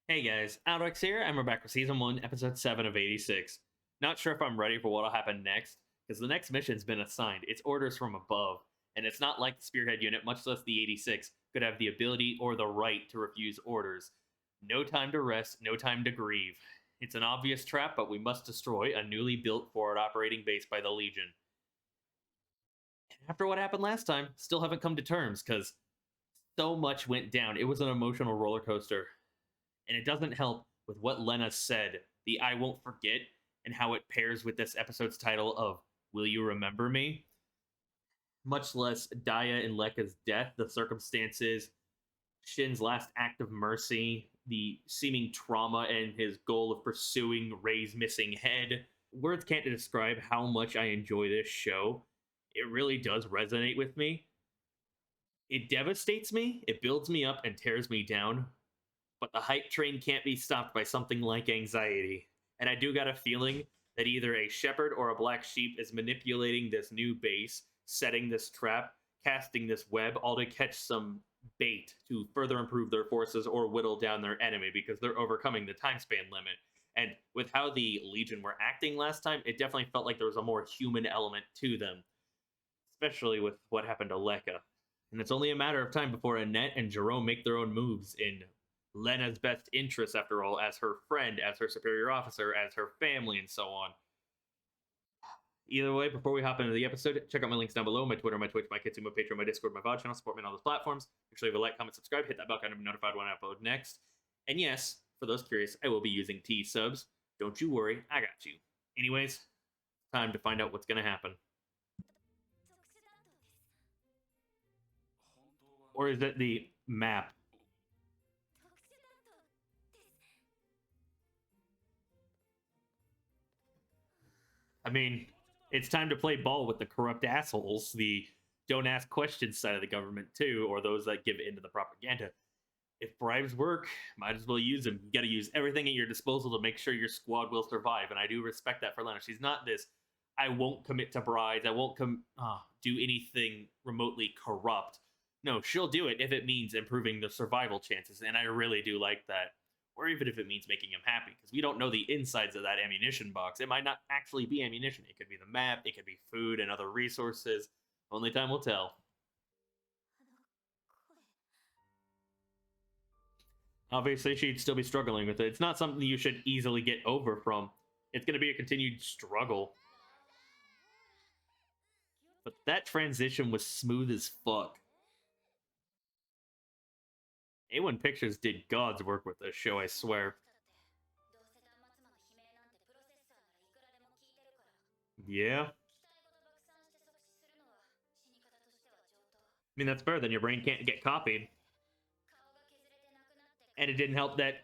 Hey guys, AlduicS here, and we're back with Season 1, Episode 7 of 86. Not sure if I'm ready for what'll happen next, because the next mission's been assigned. It's orders from above, and it's not like the Spearhead unit, much less the 86, could have the ability or the right to refuse orders. No time to rest, no time to grieve. It's an obvious trap, but we must destroy a newly built forward operating base by the Legion. After what happened last time, still haven't come to terms, because so much went down. It was an emotional roller coaster. And it doesn't help with what Lena said, the I won't forget, and how it pairs with this episode's title of Will You Remember Me? Much less Daya and Lekka's death, the circumstances, Shin's last act of mercy, the seeming trauma, and his goal of pursuing Rei's missing head. Words can't describe how much I enjoy this show. It really does resonate with me. It devastates me, it builds me up and tears me down, but the hype train can't be stopped by something like anxiety. And I do got a feeling that either a shepherd or a black sheep is manipulating this new base, setting this trap, casting this web, all to catch some bait to further improve their forces or whittle down their enemy because they're overcoming the time span limit. And with how the Legion were acting last time, it definitely felt like there was a more human element to them, especially with what happened to Lekka. And it's only a matter of time before Annette and Jerome make their own moves in Lena's best interests, after all, as her friend, as her superior officer, as her family, and so on. Either way, before we hop into the episode, check out my links down below: my Twitter, my Twitch, my Kitsune, my Patreon, my Discord, my VOD channel. Support me on all those platforms. Make sure you leave a like, comment, subscribe, hit that bell icon to be notified when I upload next. And yes, for those curious, I will be using T subs. Don't you worry, I got you. Anyways, time to find out what's going to happen. Or is it the map? I mean, it's time to play ball with the corrupt assholes, the don't ask questions side of the government, too, or those that give in to the propaganda. If bribes work, might as well use them. You got to use everything at your disposal to make sure your squad will survive, and I do respect that for Lena. She's not this, I won't commit to bribes, I won't do anything remotely corrupt. No, she'll do it if it means improving the survival chances, and I really do like that. Or even if it means making him happy, because we don't know the insides of that ammunition box. It might not actually be ammunition. It could be the map, it could be food and other resources. Only time will tell. Obviously, she'd still be struggling with it. It's not something you should easily get over from. It's going to be a continued struggle. But that transition was smooth as fuck. A1 Pictures did God's work with this show, I swear. Yeah. I mean, that's better than your brain can't get copied. And it didn't help that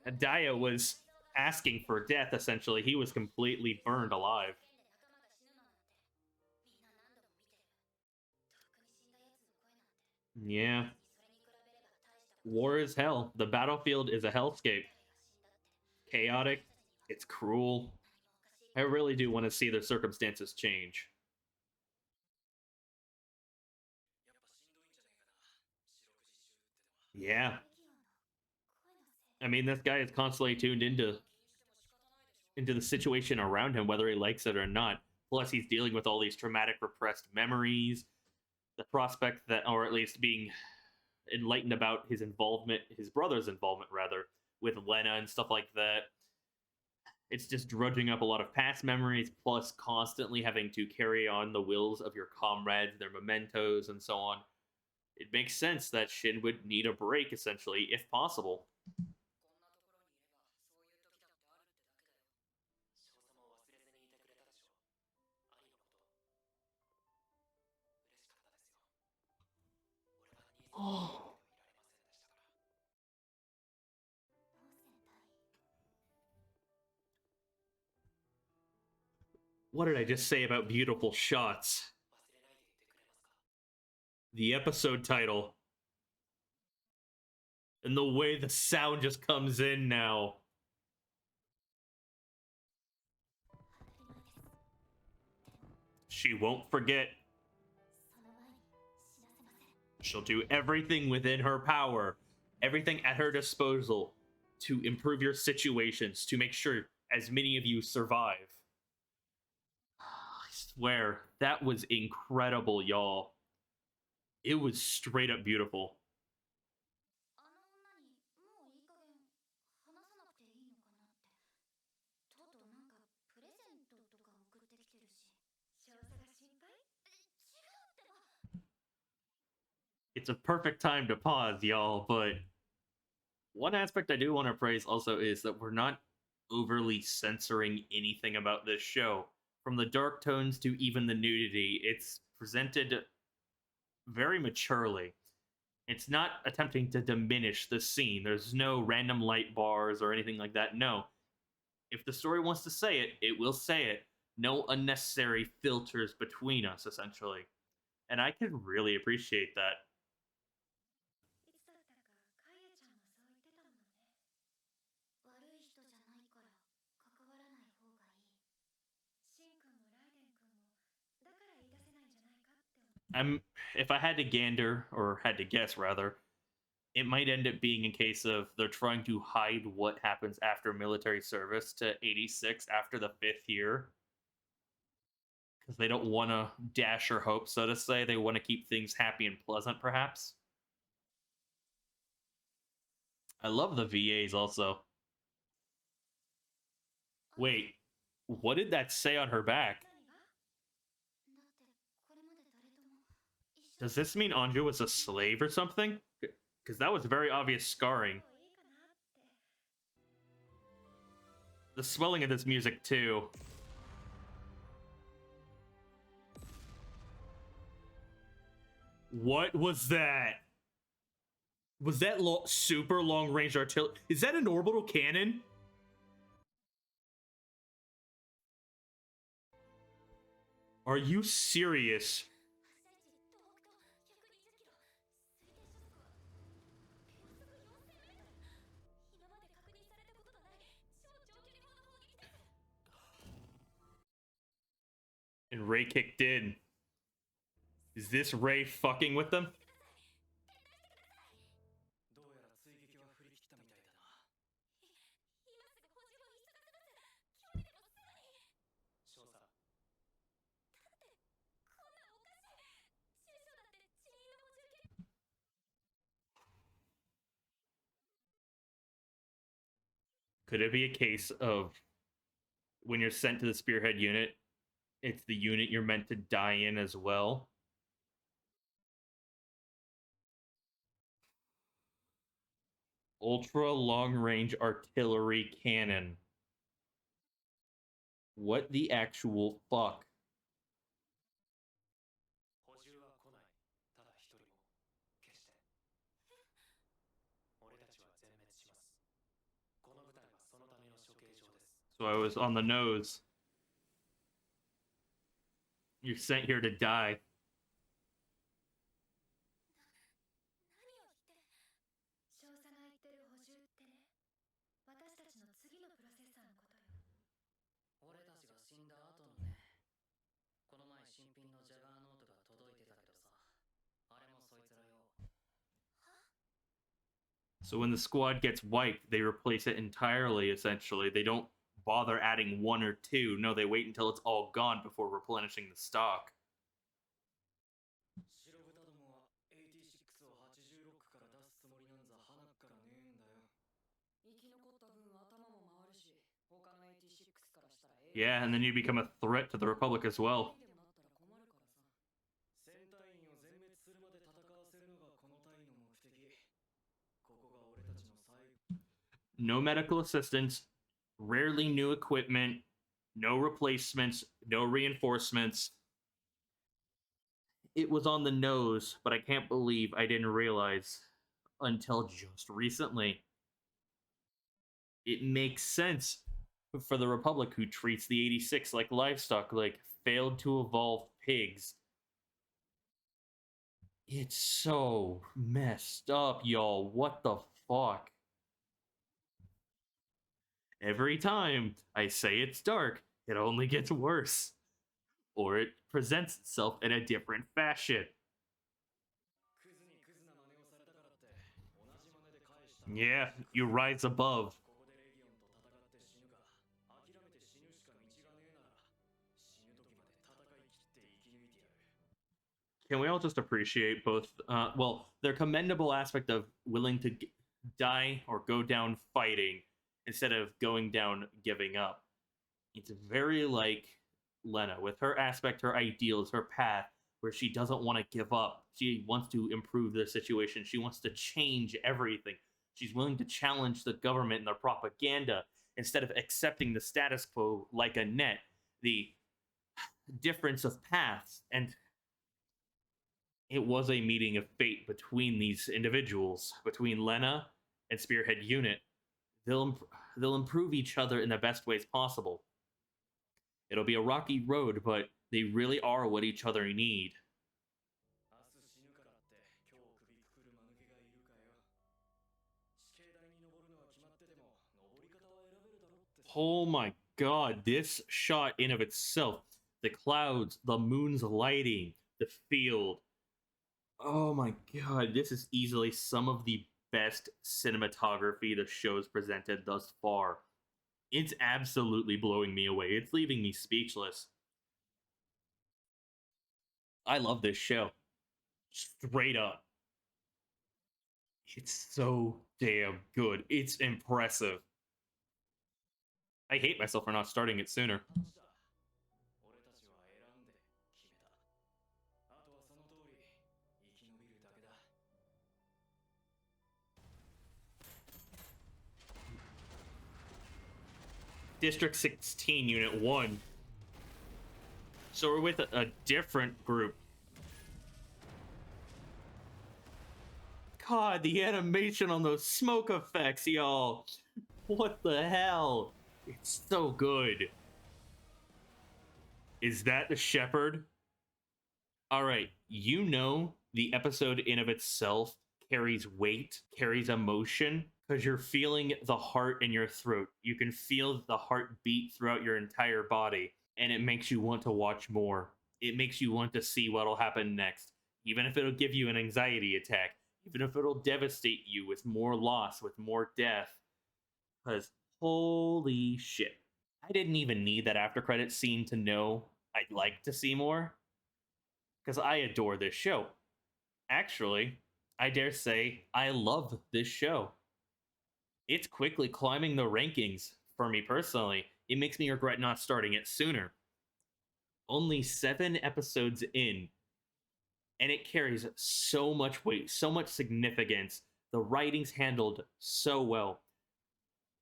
Daya was asking for death, essentially. He was completely burned alive. Yeah. War is hell. The battlefield is a hellscape. Chaotic. It's cruel. I really do want to see the circumstances change. Yeah. I mean, this guy is constantly tuned into the situation around him, whether he likes it or not. Plus, he's dealing with all these traumatic, repressed memories. The prospect that, or at least being enlightened about his involvement, his brother's involvement, rather, with Lena and stuff like that. It's just drudging up a lot of past memories, plus constantly having to carry on the wills of your comrades, their mementos, and so on. It makes sense that Shin would need a break, essentially, if possible. Oh. What did I just say about beautiful shots? The episode title. And the way the sound just comes in now. She won't forget. She'll do everything within her power, everything at her disposal, to improve your situations to make sure as many of you survive. I swear, that was incredible, y'all. It was straight up beautiful. It's a perfect time to pause, y'all, but one aspect I do want to praise also is that we're not overly censoring anything about this show. From the dark tones to even the nudity, it's presented very maturely. It's not attempting to diminish the scene. There's no random light bars or anything like that. No. If the story wants to say it, it will say it. No unnecessary filters between us, essentially. And I can really appreciate that. If I had to gander, or had to guess rather, it might end up being a case of they're trying to hide what happens after military service to 86 after the 5th year. Because they don't want to dash her hopes, so to say. They want to keep things happy and pleasant, perhaps. I love the VAs also. Wait, what did that say on her back? Does this mean Anju was a slave or something? Because that was very obvious scarring. The swelling of this music, too. What was that? Was that super long-range artillery? Is that an orbital cannon? Are you serious? And Ray kicked in. Is this Ray fucking with them? Could it be a case of when you're sent to the Spearhead unit, it's the unit you're meant to die in as well? Ultra long-range artillery cannon. What the actual fuck? So I was on the nose. You're sent here to die. So when the squad gets wiped, they replace it entirely, essentially. They don't bother adding one or two. No, they wait until it's all gone before replenishing the stock. Yeah, and then you become a threat to the Republic as well. No medical assistance, rarely new equipment, no replacements, no reinforcements. It was on the nose, but I can't believe I didn't realize until just recently. It makes sense for the Republic, who treats the 86 like livestock, like failed to evolve pigs. It's so messed up, y'all. What the fuck? Every time I say it's dark, it only gets worse. Or it presents itself in a different fashion. Yeah, you rise above. Can we all just appreciate both? Well, their commendable aspect of willing to die or go down fighting instead of going down giving up. It's very like Lena with her aspect, her ideals, her path, where she doesn't want to give up. She wants to improve the situation. She wants to change everything. She's willing to challenge the government and their propaganda instead of accepting the status quo like a net. The difference of paths, and it was a meeting of fate between these individuals, between Lena and Spearhead Unit. They'll improve each other in the best ways possible. It'll be a rocky road, but they really are what each other need. Oh my god, this shot in of itself, the clouds, the moon's lighting, the field. Oh my god, this is easily some of the best cinematography the show's presented thus far. It's absolutely blowing me away. It's leaving me speechless. I love this show. Straight up. It's so damn good. It's impressive. I hate myself for not starting it sooner. District 16, Unit 1. So we're with a different group. God, the animation on those smoke effects, y'all. What the hell? It's so good. Is that the shepherd? All right, you know the episode in of itself carries weight, carries emotion, because you're feeling the heart in your throat. You can feel the heart beat throughout your entire body, and it makes you want to watch more. It makes you want to see what'll happen next, even if it'll give you an anxiety attack, even if it'll devastate you with more loss, with more death. Because holy shit. I didn't even need that after credit scene to know I'd like to see more, because I adore this show. Actually, I dare say I love this show. It's quickly climbing the rankings for me personally. It makes me regret not starting it sooner. Only 7 episodes in, and it carries so much weight, so much significance. The writing's handled so well.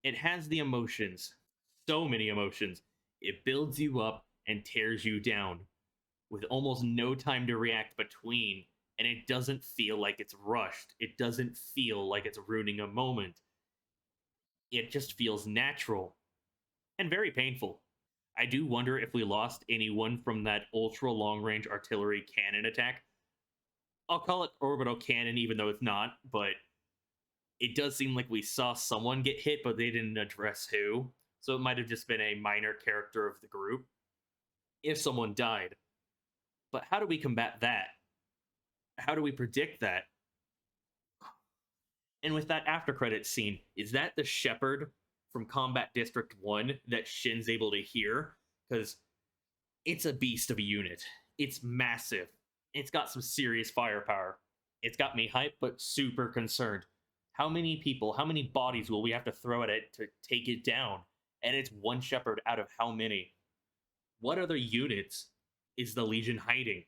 It has the emotions, so many emotions. It builds you up and tears you down with almost no time to react between, and it doesn't feel like it's rushed. It doesn't feel like it's ruining a moment. It just feels natural and very painful. I do wonder if we lost anyone from that ultra long range artillery cannon attack. I'll call it orbital cannon, even though it's not, but it does seem like we saw someone get hit, but they didn't address who. So it might have just been a minor character of the group if someone died. But how do we combat that? How do we predict that? And with that after credit scene, is that the shepherd from Combat District 1 that Shin's able to hear? Because it's a beast of a unit. It's massive. It's got some serious firepower. It's got me hyped, but super concerned. How many people, how many bodies will we have to throw at it to take it down? And it's one shepherd out of how many? What other units is the Legion hiding?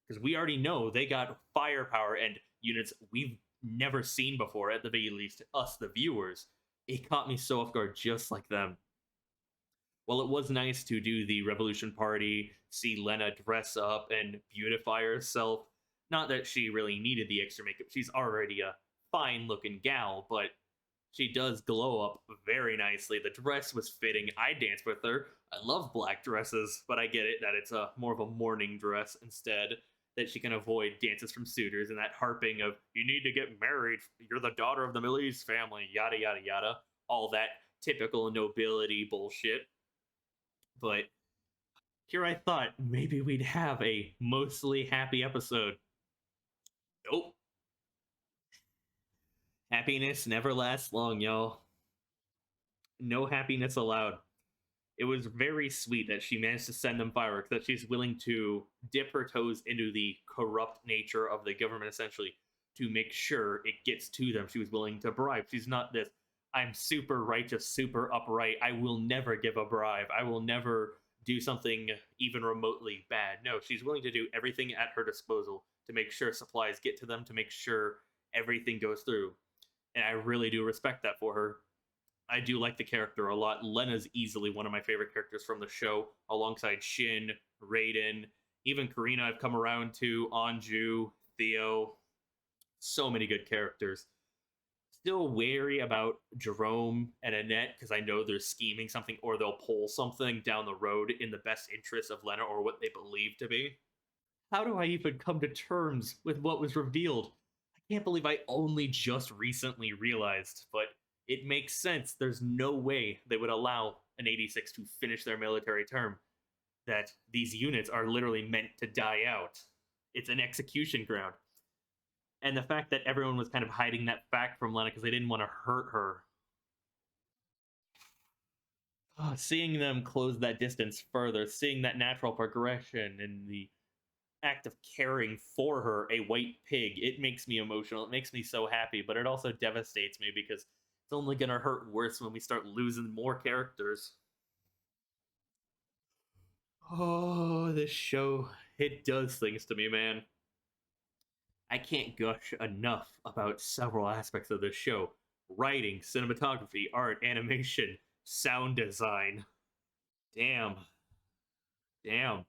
Because we already know they got firepower and units we've never seen before, at the very least, us, the viewers. It caught me so off guard, just like them. Well, it was nice to do the Revolution Party, see Lena dress up and beautify herself. Not that she really needed the extra makeup, she's already a fine looking gal, but she does glow up very nicely. The dress was fitting. I danced with her. I love black dresses, but I get it that it's a more of a morning dress instead, that she can avoid dances from suitors and that harping of you need to get married, you're the daughter of the Millie's family, yada yada yada, all that typical nobility bullshit. But here I thought maybe we'd have a mostly happy episode. Nope. Happiness never lasts long, y'all. No happiness allowed. It was very sweet that she managed to send them fireworks, that she's willing to dip her toes into the corrupt nature of the government, essentially, to make sure it gets to them. She was willing to bribe. She's not this, I'm super righteous, super upright. I will never give a bribe. I will never do something even remotely bad. No, she's willing to do everything at her disposal to make sure supplies get to them, to make sure everything goes through. And I really do respect that for her. I do like the character a lot. Lena's easily one of my favorite characters from the show, alongside Shin, Raiden, even Karina I've come around to, Anju, Theo. So many good characters. Still wary about Jerome and Annette because I know they're scheming something or they'll pull something down the road in the best interest of Lena or what they believe to be. How do I even come to terms with what was revealed? I can't believe I only just recently realized, but it makes sense. There's no way they would allow an 86 to finish their military term. That these units are literally meant to die out. It's an execution ground. And the fact that everyone was kind of hiding that fact from Lena because they didn't want to hurt her. Oh, seeing them close that distance further, seeing that natural progression and the act of caring for her, a white pig, it makes me emotional. It makes me so happy, but it also devastates me because it's only going to hurt worse when we start losing more characters. Oh, this show, it does things to me, man. I can't gush enough about several aspects of this show: writing, cinematography, art, animation, sound design. Damn. Damn.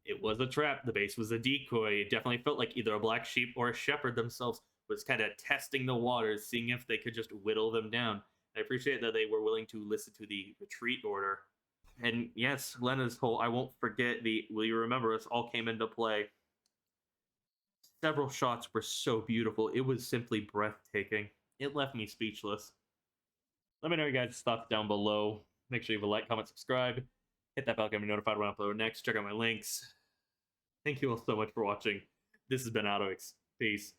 It was a trap. The base was a decoy. It definitely felt like either a black sheep or a shepherd themselves was kind of testing the waters, seeing if they could just whittle them down. I appreciate that they were willing to listen to the retreat order. And yes, Lena's whole I won't forget the will you remember us all came into play. Several shots were so beautiful. It was simply breathtaking. It left me speechless. Let me know your guys' thoughts down below. Make sure you have a like, comment, subscribe. Hit that bell to be notified when I upload next. Check out my links. Thank you all so much for watching. This has been AlduicS. Peace.